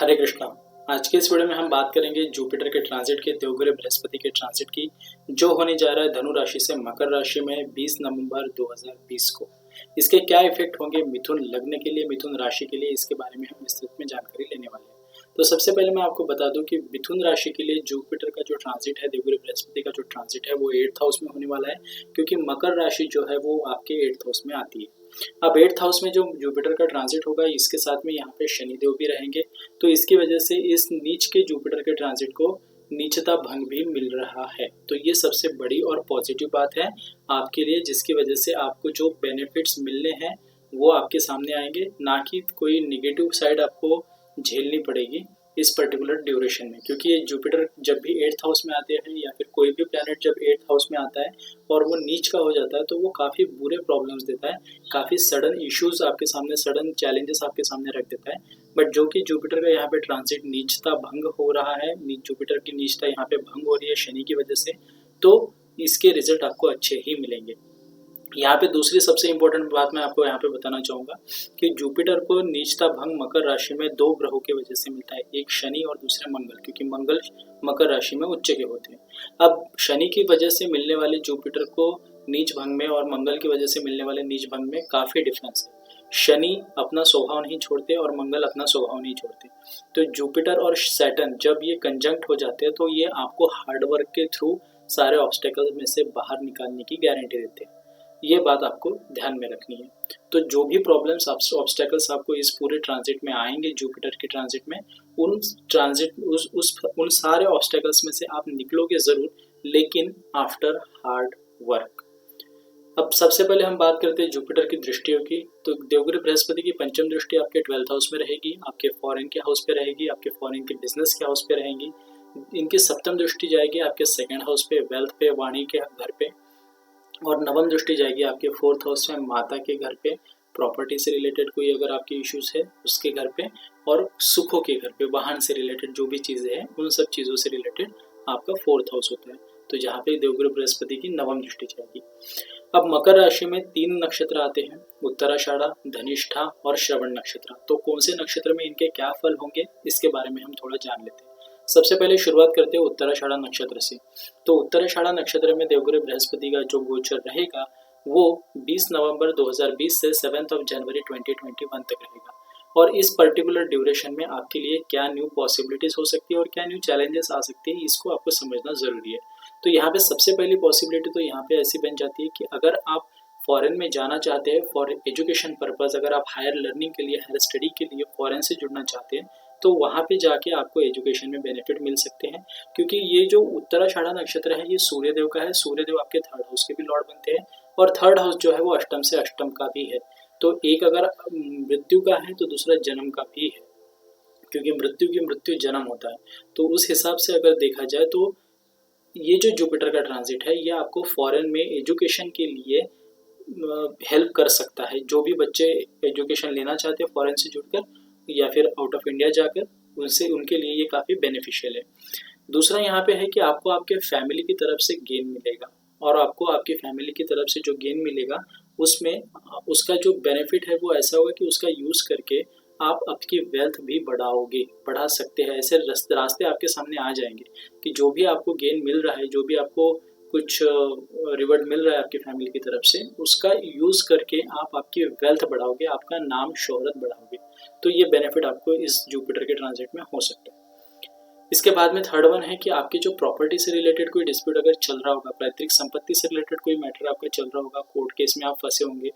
हरे कृष्णा। आज के इस वीडियो में हम बात करेंगे जुपिटर के ट्रांजिट के, देवगुरु बृहस्पति के ट्रांजिट की, जो होने जा रहा है धनु राशि से मकर राशि में 20 नवंबर 2020 को। इसके क्या इफेक्ट होंगे मिथुन लग्न के लिए, मिथुन राशि के लिए, इसके बारे में हम विस्तृत में जानकारी लेने वाले हैं। तो सबसे पहले मैं आपको बता दूं कि मिथुन राशि के लिए जुपिटर का जो ट्रांजिट है, देवगुरु बृहस्पति का जो ट्रांजिट है, वो 8th हाउस में होने वाला है, क्योंकि मकर राशि जो है वो आपके 8th हाउस में आती है। अब 8th हाउस में जो जुपिटर का ट्रांजिट होगा, इसके साथ में यहाँ पे शनिदेव भी रहेंगे, तो इसकी वजह से इस नीच के जुपिटर के ट्रांजिट को नीचता भंग भी मिल रहा है। तो ये सबसे बड़ी और पॉजिटिव बात है आपके लिए, जिसकी वजह से आपको जो बेनिफिट्स मिलने हैं वो आपके सामने आएंगे, ना कि कोई निगेटिव साइड आपको झेलनी पड़ेगी इस पर्टिकुलर ड्यूरेशन में। क्योंकि ये जुपिटर जब भी 8th हाउस में आते हैं, या फिर कोई भी प्लैनेट जब 8th हाउस में आता है और वो नीच का हो जाता है, तो वो काफ़ी बुरे प्रॉब्लम्स देता है, काफ़ी सडन इश्यूज आपके सामने, सडन चैलेंजेस आपके सामने रख देता है। बट जो कि जुपिटर का यहाँ पे ट्रांजिट नीचता भंग हो रहा है, जुपिटर की नीचता यहाँ पे भंग हो रही है शनि की वजह से, तो इसके रिजल्ट आपको अच्छे ही मिलेंगे। यहाँ पे दूसरी सबसे इंपॉर्टेंट बात मैं आपको यहाँ पे बताना चाहूँगा कि जुपिटर को नीचता भंग मकर राशि में दो ग्रहों की वजह से मिलता है, एक शनि और दूसरे मंगल, क्योंकि मंगल मकर राशि में उच्च के होते हैं। अब शनि की वजह से मिलने वाले जुपिटर को नीच भंग में और मंगल की वजह से मिलने वाले नीच भंग में काफ़ी डिफरेंस है। शनि अपना स्वभाव नहीं छोड़ते और मंगल अपना स्वभाव नहीं छोड़ते। तो जुपिटर और सैटर्न जब ये कंजंक्ट हो जाते हैं, तो ये आपको हार्डवर्क के थ्रू सारे ऑब्स्टेकल में से बाहर निकालने की गारंटी देते हैं। ये बात आपको ध्यान में रखनी है। तो जो भी प्रॉब्लम्स, ऑब्स्टेकल्स आपको इस पूरे ट्रांजिट में आएंगे, जुपिटर के ट्रांजिट में, उन सारे ऑब्स्टेकल्स में से आप निकलोगे ज़रूर, लेकिन आफ्टर हार्ड वर्क। अब सबसे पहले हम बात करते हैं जुपिटर की दृष्टियों की। तो देवगुरु बृहस्पति की पंचम दृष्टि आपके 12th हाउस में रहेगी, आपके फॉरेन के हाउस पे रहेगी, आपके फॉरेन के बिजनेस के हाउस पे रहेंगी। इनकी सप्तम दृष्टि जाएगी आपके 2nd हाउस पे, वेल्थ पे, वाणी के घर पे, और नवम दृष्टि जाएगी आपके 4th हाउस में, माता के घर पे, प्रॉपर्टी से रिलेटेड कोई अगर आपकी इश्यूज है उसके घर पे, और सुखों के घर पे, वाहन से रिलेटेड जो भी चीज़ें हैं उन सब चीज़ों से रिलेटेड आपका 4th हाउस होता है। तो जहाँ पे देवगुरु बृहस्पति की नवम दृष्टि जाएगी। अब मकर राशि में 3 नक्षत्र आते हैं, उत्तराषाढ़ा, धनिष्ठा और श्रवण नक्षत्र। तो कौन से नक्षत्र में इनके क्या फल होंगे, इसके बारे में हम थोड़ा जान लेते हैं। सबसे पहले शुरुआत करते हैं उत्तराषाढ़ा नक्षत्र से। तो उत्तराषाढ़ा नक्षत्र में देवगुरु बृहस्पति का जो गोचर रहेगा वो 20 नवंबर 2020 से 7 जनवरी 2021 तक रहेगा। और इस पर्टिकुलर ड्यूरेशन में आपके लिए क्या न्यू पॉसिबिलिटीज हो सकती है और क्या न्यू चैलेंजेस आ सकते हैं, इसको आपको समझना जरूरी है। तो यहाँ पे सबसे पहली पॉसिबिलिटी तो यहाँ पे ऐसी बन जाती है कि अगर आप फॉरेन में जाना चाहते हैं फॉर एजुकेशन पर्पज, अगर आप हायर लर्निंग के लिए, हायर स्टडी के लिए फॉरेन से जुड़ना चाहते हैं, तो वहाँ पे जाके आपको एजुकेशन में बेनिफिट मिल सकते हैं। क्योंकि ये जो उत्तराषाढ़ा नक्षत्र है, ये सूर्यदेव का है। सूर्यदेव आपके 3rd हाउस के भी लॉर्ड बनते हैं, और 3rd हाउस जो है वो अष्टम से अष्टम का भी है। तो एक अगर मृत्यु का है तो दूसरा जन्म का भी है, क्योंकि मृत्यु की मृत्यु जन्म होता है। तो उस हिसाब से अगर देखा जाए तो ये जो जुपिटर का ट्रांजिट है, ये आपको फॉरेन में एजुकेशन के लिए हेल्प कर सकता है। जो भी बच्चे एजुकेशन लेना चाहते हैं फॉरेन से जुड़कर या फिर आउट ऑफ इंडिया जाकर, उनके लिए ये काफ़ी बेनिफिशियल है। दूसरा यहाँ पे है कि आपको आपके फैमिली की तरफ से गेन मिलेगा, और आपको आपकी फैमिली की तरफ से जो गेन मिलेगा उसमें उसका जो बेनिफिट है वो ऐसा होगा कि उसका यूज़ करके आप आपकी वेल्थ भी बढ़ा सकते हैं। ऐसे रास्ते आपके सामने आ जाएंगे कि जो भी आपको गेन मिल रहा है, जो भी आपको कुछ रिवॉर्ड मिल रहा है आपकी फैमिली की तरफ से, उसका यूज़ करके आप आपकी वेल्थ बढ़ाओगे, आपका नाम शोहरत बढ़ाओगे। तो ये बेनिफिट आपको इस जुपिटर के ट्रांजिट में हो सकता है। इसके बाद में 3rd वन है कि आपकी जो प्रॉपर्टी से रिलेटेड कोई डिस्प्यूट अगर चल रहा होगा, पैतृक संपत्ति से रिलेटेड कोई मैटर आपका चल रहा होगा, कोर्ट केस में आप फंसे होंगे,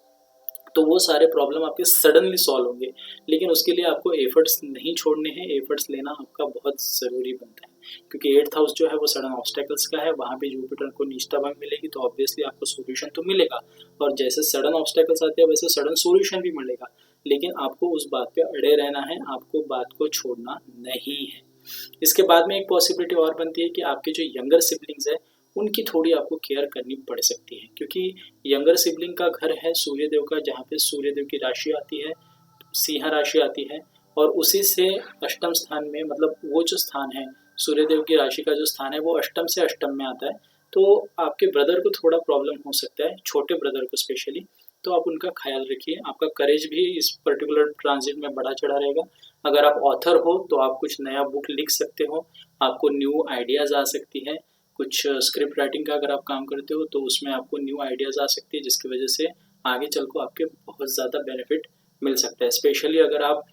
तो वो सारे प्रॉब्लम आपके सडनली सॉल्व होंगे। लेकिन उसके लिए आपको एफर्ट्स नहीं छोड़ने हैं, एफर्ट्स लेना आपका बहुत ज़रूरी बनता है, क्योंकि 8th हाउस जो है वो सडन ऑब्स्टेकल्स का है। वहाँ भी जुपिटर को निष्ठा भंग मिलेगी, तो ऑब्वियसली आपको सोल्यूशन तो मिलेगा, और जैसे सडन ऑब्स्टेकल्स आते हैं वैसे सडन सोल्यूशन भी मिलेगा। लेकिन आपको उस बात पे अड़े रहना है, आपको बात को छोड़ना नहीं है। इसके बाद में एक पॉसिबिलिटी और बनती है कि आपके जो यंगर सिबलिंग्स है उनकी थोड़ी आपको केयर करनी पड़ सकती है, क्योंकि यंगर सिबलिंग का घर है सूर्यदेव का, जहाँ पे सूर्यदेव की राशि आती है, सिंह राशि आती है, और उसी से अष्टम स्थान में, मतलब वो जो स्थान है सूर्यदेव की राशि का जो स्थान है वो अष्टम से अष्टम में आता है। तो आपके ब्रदर को थोड़ा प्रॉब्लम हो सकता है, छोटे ब्रदर को स्पेशली, तो आप उनका ख्याल रखिए। आपका करेज भी इस पर्टिकुलर ट्रांजिट में बढ़ा चढ़ा रहेगा, अगर आप ऑथर हो तो आप कुछ नया बुक लिख सकते हो, आपको न्यू आइडियाज़ आ सकती है। कुछ स्क्रिप्ट राइटिंग का अगर आप काम करते हो तो उसमें आपको न्यू आइडियाज़ आ सकती है, जिसकी वजह से आगे चल को आपके बहुत ज़्यादा बेनिफिट मिल सकता है। स्पेशली अगर आप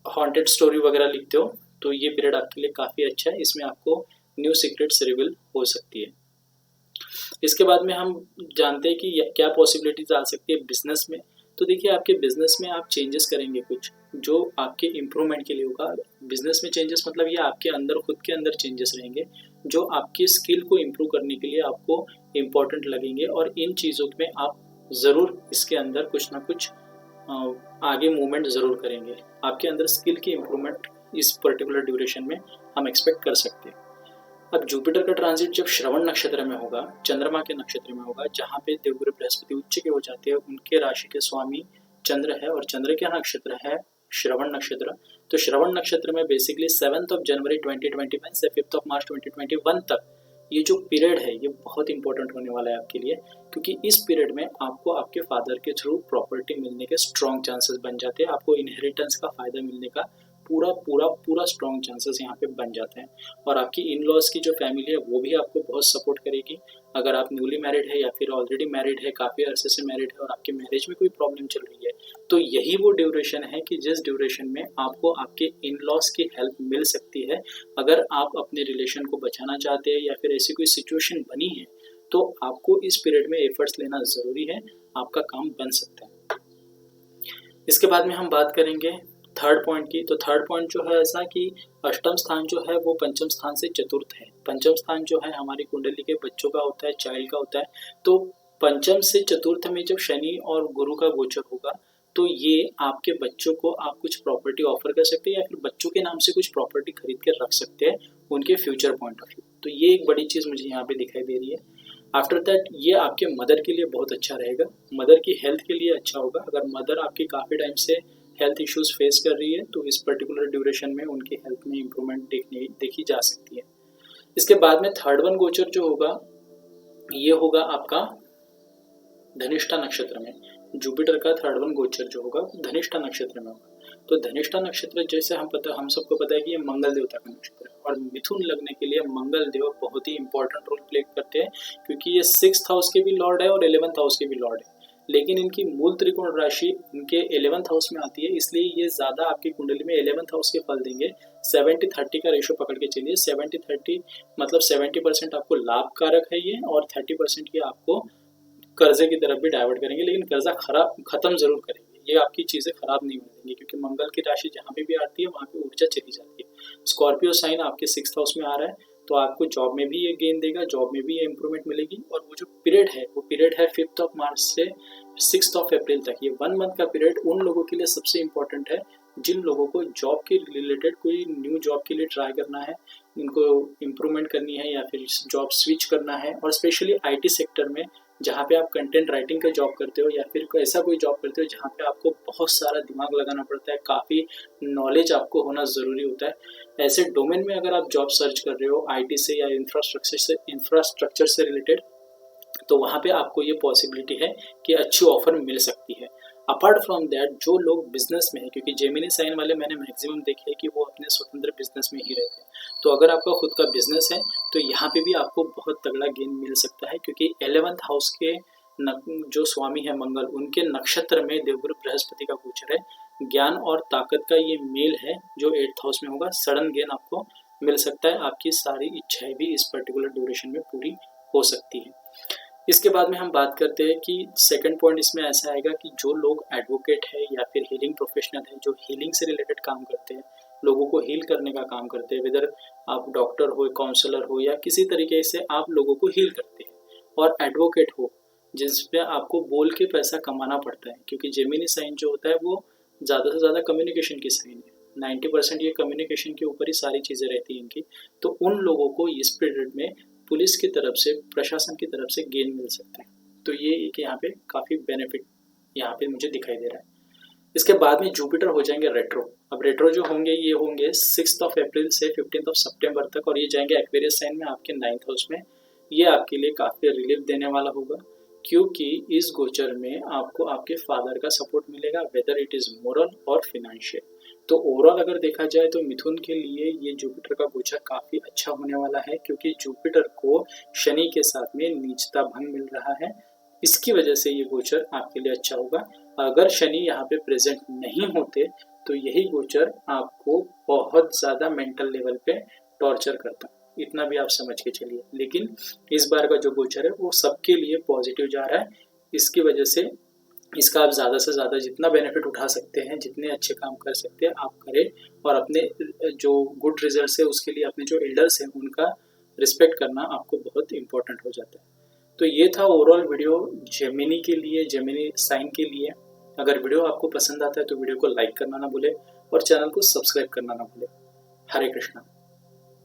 हॉन्टेड स्टोरी वगैरह लिखते हो तो ये पीरियड आपके लिए काफ़ी अच्छा है, इसमें आपको न्यू सीक्रेट्स रिवील हो सकती है। इसके बाद में हम जानते हैं कि क्या पॉसिबिलिटीज आ सकती है बिजनेस में। तो देखिए, आपके बिजनेस में आप चेंजेस करेंगे कुछ जो आपके इम्प्रूवमेंट के लिए होगा। बिजनेस में चेंजेस मतलब ये आपके अंदर, खुद के अंदर चेंजेस रहेंगे जो आपकी स्किल को इम्प्रूव करने के लिए आपको इम्पोर्टेंट लगेंगे, और इन चीज़ों में आप ज़रूर इसके अंदर कुछ ना कुछ आगे मूवमेंट ज़रूर करेंगे। आपके अंदर स्किल की इम्प्रूवमेंट इस पर्टिकुलर ड्यूरेशन में हम एक्सपेक्ट कर सकते हैं। अब जुपिटर का ट्रांजिट जब श्रवण नक्षत्र में होगा, चंद्रमा के नक्षत्र में होगा, जहाँ पे देवगुरु बृहस्पति उच्च के हो जाते हैं, उनके राशि के स्वामी चंद्र है और चंद्र का नक्षत्र है श्रवण नक्षत्र। तो श्रवण नक्षत्र में बेसिकली 7 जनवरी 2021 से 5 मार्च 2021 तक ये जो पीरियड है ये बहुत इंपॉर्टेंट होने वाला है आपके लिए, क्योंकि इस पीरियड में आपको आपके फादर के थ्रू प्रॉपर्टी मिलने के स्ट्रॉन्ग चांसेस बन जाते हैं। आपको इनहेरिटेंस का फायदा मिलने का पूरा स्ट्रॉन्ग चांसेस यहाँ पे बन जाते हैं। और आपकी इन लॉज की जो फैमिली है वो भी आपको बहुत सपोर्ट करेगी। अगर आप न्यूली मैरिड है या फिर ऑलरेडी मैरिड है, काफ़ी अरसे से मैरिड है और आपके मैरिज में कोई प्रॉब्लम चल रही है, तो यही वो ड्यूरेशन है कि जिस ड्यूरेशन में आपको आपके इन लॉज की हेल्प मिल सकती है। अगर आप अपने रिलेशन को बचाना चाहते हैं या फिर ऐसी कोई सिचुएशन बनी है तो आपको इस पीरियड में एफर्ट्स लेना ज़रूरी है, आपका काम बन सकता है। इसके बाद में हम बात करेंगे थर्ड पॉइंट की। तो थर्ड पॉइंट जो है ऐसा कि अष्टम स्थान जो है वो पंचम स्थान से चतुर्थ है। पंचम स्थान जो है हमारी कुंडली के बच्चों का होता है, चाइल्ड का होता है। तो पंचम से चतुर्थ में जब शनि और गुरु का गोचर होगा तो ये आपके बच्चों को आप कुछ प्रॉपर्टी ऑफर कर सकते हैं या फिर बच्चों के नाम से कुछ प्रॉपर्टी खरीद कर रख सकते हैं उनके फ्यूचर पॉइंट ऑफ व्यू। तो ये एक बड़ी चीज़ मुझे यहाँ पे दिखाई दे रही है। आफ्टर दैट ये आपके मदर के लिए बहुत अच्छा रहेगा, मदर की हेल्थ के लिए अच्छा होगा। अगर मदर आपकी काफ़ी टाइम से हेल्थ इश्यूज फेस कर रही है तो इस पर्टिकुलर ड्यूरेशन में उनकी हेल्थ में इम्प्रूवमेंट देखी जा सकती है। इसके बाद में थर्ड वन गोचर जो होगा ये होगा आपका धनिष्ठा नक्षत्र में। जुपिटर का थर्ड वन गोचर जो होगा धनिष्ठा नक्षत्र में होगा। तो धनिष्ठा नक्षत्र जैसे हम सबको पता है कि ये मंगल देवता का नक्षत्र है, और मिथुन लगने के लिए मंगल देव बहुत ही इंपॉर्टेंट रोल प्ले करते हैं, क्योंकि ये 6th हाउस के भी लॉर्ड है और 11th हाउस के भी लॉर्ड है। लेकिन इनकी मूल त्रिकोण राशि इनके 11th हाउस में आती है, इसलिए ये ज़्यादा आपकी कुंडली में 11th हाउस के फल देंगे। 70-30 का रेशो पकड़ के चलिए। 70-30 मतलब 70% आपको लाभकारक है ये, और 30% ये आपको कर्जे की तरफ भी डाइवर्ट करेंगे, लेकिन कर्जा खत्म जरूर करेंगे। ये आपकी चीज़ें खराब नहीं होने देंगे, क्योंकि मंगल की राशि जहाँ पे भी आती है वहाँ पे ऊर्जा चली जाती है। स्कॉर्पियो साइन आपके 6th हाउस में आ रहा है, तो आपको जॉब में भी ये गेन देगा, जॉब में भी ये इंप्रूवमेंट मिलेगी। और वो जो पीरियड है वो पीरियड है 5 मार्च से 6 अप्रैल तक। ये 1 मंथ का पीरियड उन लोगों के लिए सबसे इम्पोर्टेंट है जिन लोगों को जॉब के रिलेटेड कोई न्यू जॉब के लिए ट्राई करना है, इनको इम्प्रूवमेंट करनी है या फिर जॉब स्विच करना है। और स्पेशली IT सेक्टर में जहाँ पे आप कंटेंट राइटिंग का जॉब करते हो या फिर ऐसा कोई जॉब करते हो जहाँ पे आपको बहुत सारा दिमाग लगाना पड़ता है, काफ़ी नॉलेज आपको होना ज़रूरी होता है, ऐसे डोमेन में अगर आप जॉब सर्च कर रहे हो IT से या इंफ्रास्ट्रक्चर से रिलेटेड, तो वहाँ पे आपको ये पॉसिबिलिटी है कि अच्छी ऑफर मिल सकती है। अपार्ट फ्रॉम दैट जो लोग बिजनेस में है, क्योंकि जेमिनी साइन वाले मैंने मैक्सिमम देखे हैं कि वो अपने स्वतंत्र बिजनेस में ही रहते हैं, तो अगर आपका खुद का बिजनेस है तो यहाँ पे भी आपको बहुत तगड़ा गेन मिल सकता है, क्योंकि 11th हाउस के जो स्वामी है मंगल, उनके नक्षत्र में देवगुरु बृहस्पति का गोचर है। ज्ञान और ताकत का ये मेल है जो 8th हाउस में होगा। सडन गेन आपको मिल सकता है, आपकी सारी इच्छाएं भी इस पर्टिकुलर ड्यूरेशन में पूरी हो सकती है। इसके बाद में हम बात करते हैं कि सेकंड पॉइंट इसमें ऐसा आएगा कि जो लोग एडवोकेट है या फिर हीलिंग प्रोफेशनल है, जो हीलिंग से रिलेटेड काम करते हैं, लोगों को हील करने का काम करते हैं, वेदर आप डॉक्टर हो, काउंसलर हो या किसी तरीके से आप लोगों को हील करते हैं, और एडवोकेट हो जिसमें आपको बोल के पैसा कमाना पड़ता है, क्योंकि जेमिनी साइन जो होता है वो ज़्यादा से ज़्यादा कम्युनिकेशन की साइन है। 90% ये कम्युनिकेशन के ऊपर ही सारी चीज़ें रहती हैं इनकी। तो उन लोगों को इस पीरियड में पुलिस की तरफ से, प्रशासन की तरफ से गेन मिल सकता है। तो ये एक यहाँ पे काफ़ी बेनिफिट यहाँ पे मुझे दिखाई दे रहा है। इसके बाद में जुपिटर हो जाएंगे रेट्रो। अब रेट्रो जो होंगे ये होंगे 6 अप्रैल से 15 सितंबर तक, और ये जाएंगे एक्वेरियस साइन में आपके 9th हाउस में। ये आपके लिए काफ़ी रिलीफ देने वाला होगा, क्योंकि इस गोचर में आपको आपके फादर का सपोर्ट मिलेगा, वेदर इट इज़ मोरल और फिनेंशियल। तो ओवरऑल अगर देखा जाए तो मिथुन के लिए ये जुपिटर का गोचर काफ़ी अच्छा होने वाला है, क्योंकि जुपिटर को शनि के साथ में नीचता भंग मिल रहा है। इसकी वजह से ये गोचर आपके लिए अच्छा होगा। अगर शनि यहाँ पे प्रेजेंट नहीं होते तो यही गोचर आपको बहुत ज़्यादा मेंटल लेवल पे टॉर्चर करता, इतना भी आप समझ के चलिए। लेकिन इस बार का जो गोचर है वो सबके लिए पॉजिटिव जा रहा है। इसकी वजह से इसका आप ज़्यादा से ज़्यादा जितना बेनिफिट उठा सकते हैं, जितने अच्छे काम कर सकते हैं आप करें, और अपने जो गुड रिजल्ट्स है उसके लिए अपने जो एल्डर्स हैं उनका रिस्पेक्ट करना आपको बहुत इंपॉर्टेंट हो जाता है। तो ये था ओवरऑल वीडियो जेमिनी के लिए, जेमिनी साइन के लिए। अगर वीडियो आपको पसंद आता है तो वीडियो को लाइक करना ना भूले और चैनल को सब्सक्राइब करना ना भूले। हरे कृष्णा।